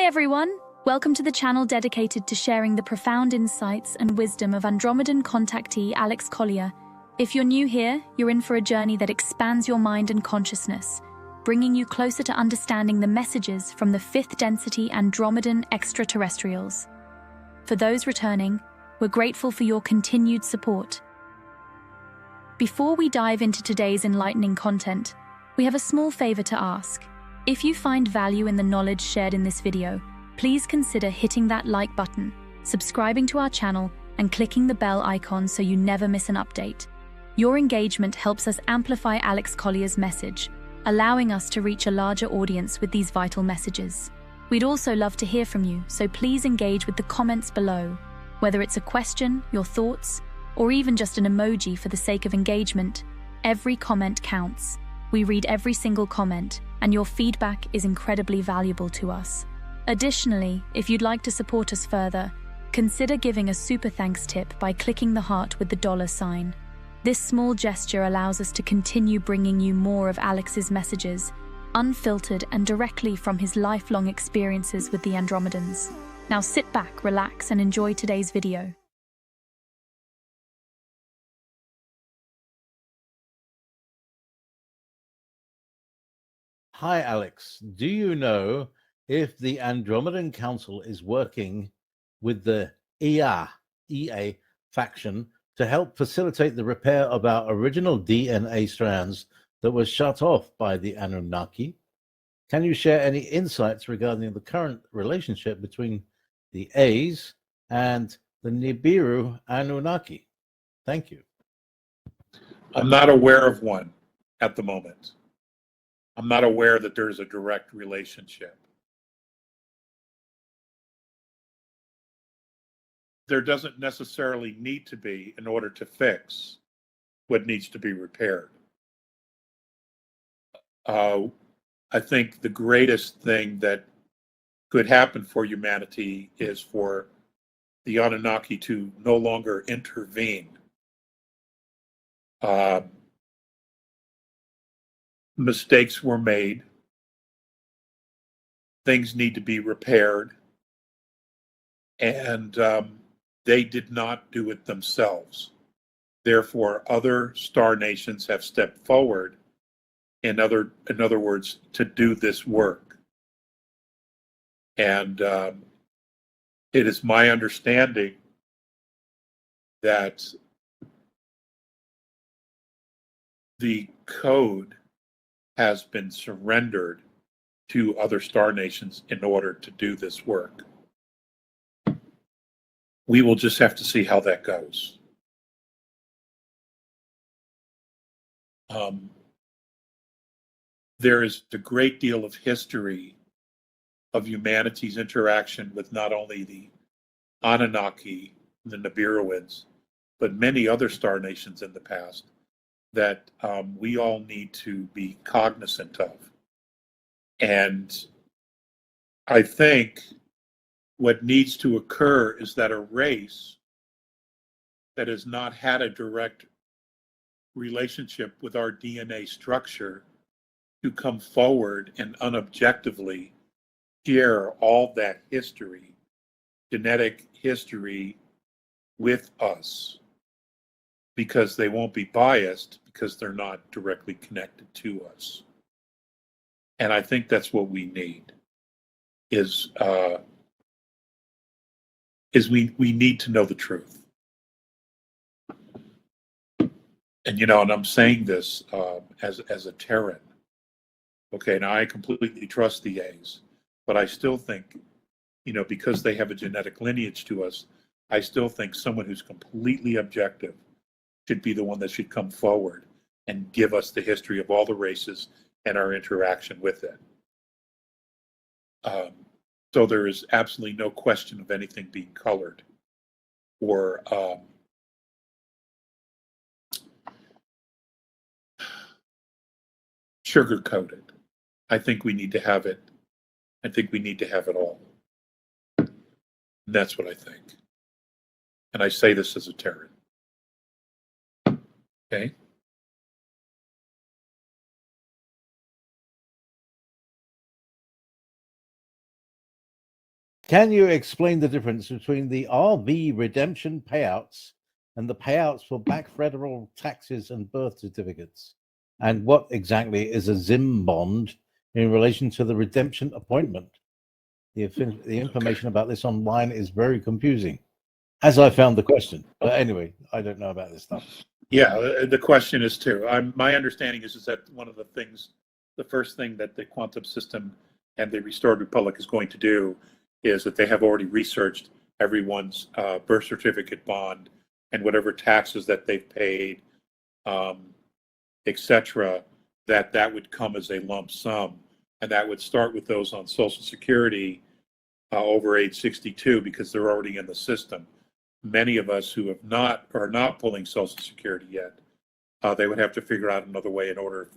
everyone! Welcome to the channel dedicated to sharing the profound insights and wisdom of Andromedan contactee Alex Collier. If you're new here, you're in for a journey that expands your mind and consciousness, bringing you closer to understanding the messages from the fifth density Andromedan extraterrestrials. For those returning, we're grateful for your continued support. Before we dive into today's enlightening content, we have a small favor to ask. If you find value in the knowledge shared in this video, please consider hitting that like button, subscribing to our channel, and clicking the bell icon so you never miss an update. Your engagement helps us amplify Alex Collier's message, allowing us to reach a larger audience with these vital messages. We'd also love to hear from you, so please engage with the comments below. Whether it's a question, your thoughts, or even just an emoji for the sake of engagement, every comment counts. We read every single comment, and your feedback is incredibly valuable to us. Additionally, if you'd like to support us further, consider giving a super thanks tip by clicking the heart with the $sign. This small gesture allows us to continue bringing you more of Alex's messages, unfiltered and directly from his lifelong experiences with the Andromedans. Now sit back, relax, and enjoy today's video. Hi, Alex. Do you know if the Andromedan Council is working with the EA faction to help facilitate the repair of our original DNA strands that were shut off by the Anunnaki? Can you share any insights regarding the current relationship between the A's and the Nibiru Anunnaki? Thank you. I'm not aware of one at the moment. I'm not aware that there's a direct relationship. There doesn't necessarily need to be in order to fix what needs to be repaired. I think the greatest thing that could happen for humanity is for the Anunnaki to no longer intervene. Mistakes were made. Things need to be repaired. And they did not do it themselves. Therefore, other star nations have stepped forward, in other words, to do this work. And it is my understanding that the code has been surrendered to other star nations in order to do this work. We will just have to see how that goes. There is a great deal of history of humanity's interaction with not only the Anunnaki, the Nibiruans, but many other star nations in the past that we all need to be cognizant of. And I think what needs to occur is that a race that has not had a direct relationship with our DNA structure to come forward and unobjectively share all that history, genetic history, with us, because they won't be biased because they're not directly connected to us. And I think that's what we need is we need to know the truth. And and I'm saying this as a Terran. Okay, now I completely trust the A's, but I still think, because they have a genetic lineage to us, I still think someone who's completely objective should be the one that should come forward and give us the history of all the races and our interaction with it. So there is absolutely no question of anything being colored or sugar-coated. I think we need to have it. I think we need to have it all. And that's what I think. And I say this as a Terran. Okay? Can you explain the difference between the RV redemption payouts and the payouts for back federal taxes and birth certificates? And what exactly is a Zim Bond in relation to the redemption appointment? The information about this online is very confusing, as I found the question. But anyway, I don't know about this stuff. Yeah, the question is too. My understanding is that one of the things, the first thing that the quantum system and the Restored Republic is going to do is that they have already researched everyone's birth certificate bond and whatever taxes that they've paid, etc., that would come as a lump sum. And that would start with those on Social Security over age 62 because they're already in the system. Many of us who are not pulling Social Security yet, they would have to figure out another way in order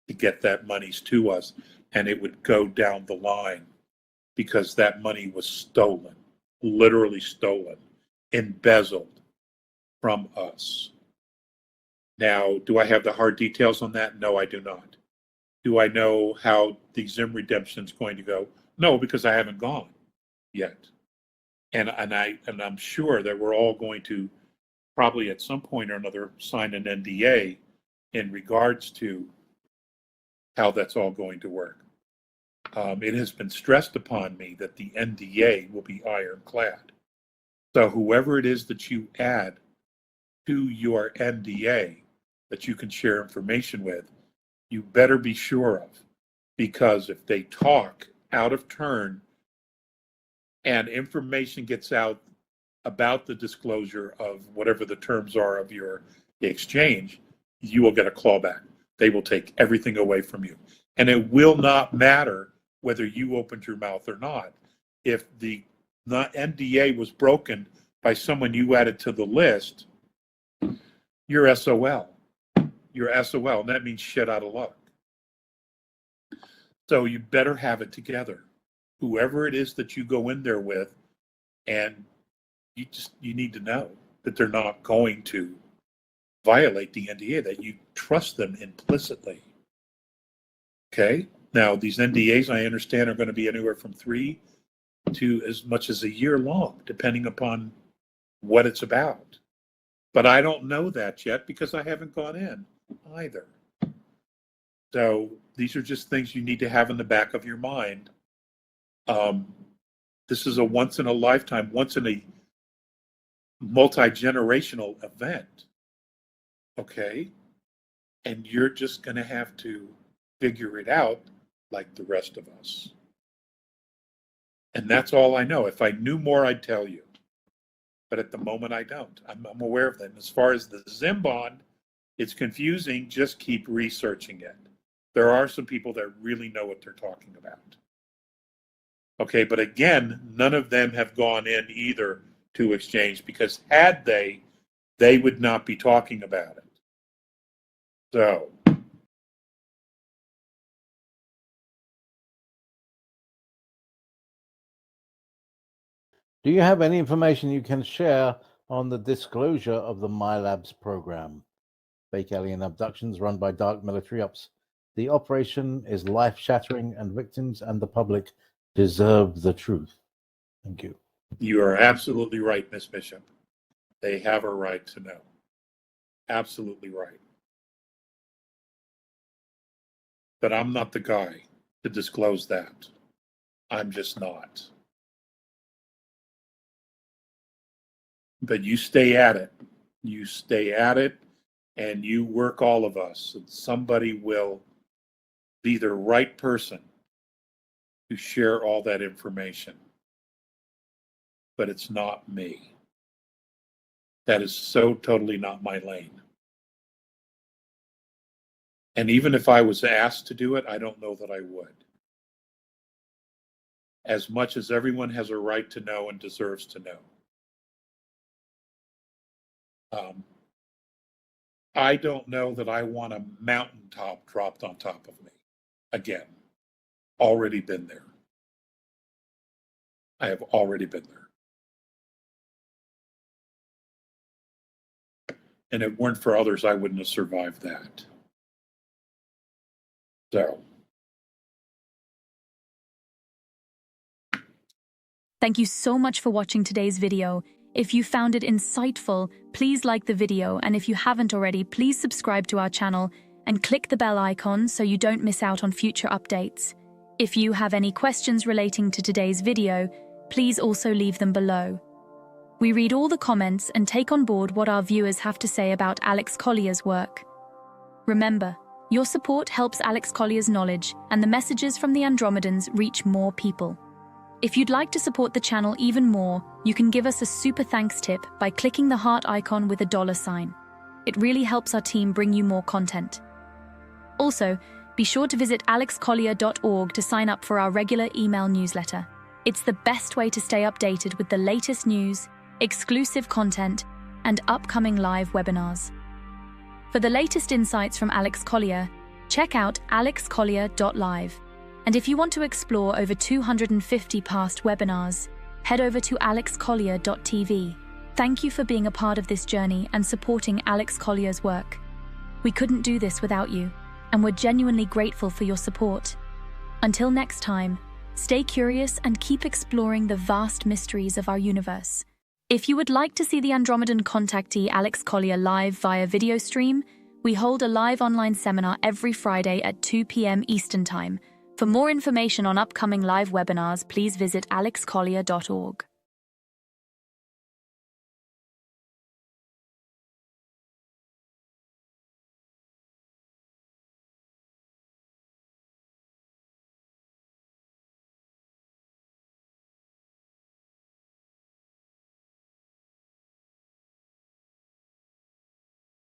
to get that monies to us, and it would go down the line because that money was stolen, literally stolen, embezzled from us. Now, do I have the hard details on that? No, I do not. Do I know how the Zim redemption is going to go? No, because I haven't gone yet. And I'm sure that we're all going to probably at some point or another sign an NDA in regards to how that's all going to work. It has been stressed upon me that the NDA will be ironclad. So whoever it is that you add to your NDA that you can share information with, you better be sure of, because if they talk out of turn and information gets out about the disclosure of whatever the terms are of your exchange, you will get a clawback. They will take everything away from you. And it will not matter whether you opened your mouth or not. If the NDA was broken by someone you added to the list, you're SOL. You're SOL, and that means shit out of luck. So you better have it together. Whoever it is that you go in there with, and you need to know that they're not going to violate the NDA, that you trust them implicitly. Okay? Now, these NDAs, I understand, are going to be anywhere from 3 to as much as a year long, depending upon what it's about. But I don't know that yet because I haven't gone in either. So these are just things you need to have in the back of your mind. This is a once in a lifetime, once in a multi-generational event. Okay? And you're just going to have to figure it out like the rest of us. And that's all I know. If I knew more, I'd tell you. But at the moment, I don't. I'm aware of them. As far as the Zim Bond, it's confusing. Just keep researching it. There are some people that really know what they're talking about. Okay, but again, none of them have gone in either to exchange, because had they would not be talking about it. So, Do you have any information you can share on the disclosure of the MyLabs program? Fake alien abductions run by dark military ops. The operation is life-shattering, and victims and the public deserve the truth. Thank you. you are absolutely right, Miss Bishop. They have a right to know. Absolutely right. But I'm not the guy to disclose that. I'm just not. But you stay at it. You stay at it, and you work all of us. And somebody will be the right person to share all that information. But it's not me. That is so totally not my lane. And even if I was asked to do it, I don't know that I would. As much as everyone has a right to know and deserves to know. I don't know that I want a mountaintop dropped on top of me. Again, already been there. I have already been there. And if it weren't for others, I wouldn't have survived that. So, Thank you so much for watching today's video. If you found it insightful, please like the video, and if you haven't already, please subscribe to our channel and click the bell icon so you don't miss out on future updates. If you have any questions relating to today's video, please also leave them below. We read all the comments and take on board what our viewers have to say about Alex Collier's work. Remember, your support helps Alex Collier's knowledge and the messages from the Andromedans reach more people. If you'd like to support the channel even more, you can give us a super thanks tip by clicking the heart icon with a $sign. It really helps our team bring you more content. Also, be sure to visit alexcollier.org to sign up for our regular email newsletter. It's the best way to stay updated with the latest news, exclusive content, and upcoming live webinars. For the latest insights from Alex Collier, check out alexcollier.live. And if you want to explore over 250 past webinars, head over to alexcollier.tv. Thank you for being a part of this journey and supporting Alex Collier's work. We couldn't do this without you, and we're genuinely grateful for your support. Until next time, stay curious and keep exploring the vast mysteries of our universe. If you would like to see the Andromedan contactee Alex Collier live via video stream, we hold a live online seminar every Friday at 2 p.m. Eastern Time. For more information on upcoming live webinars, please visit alexcollier.org.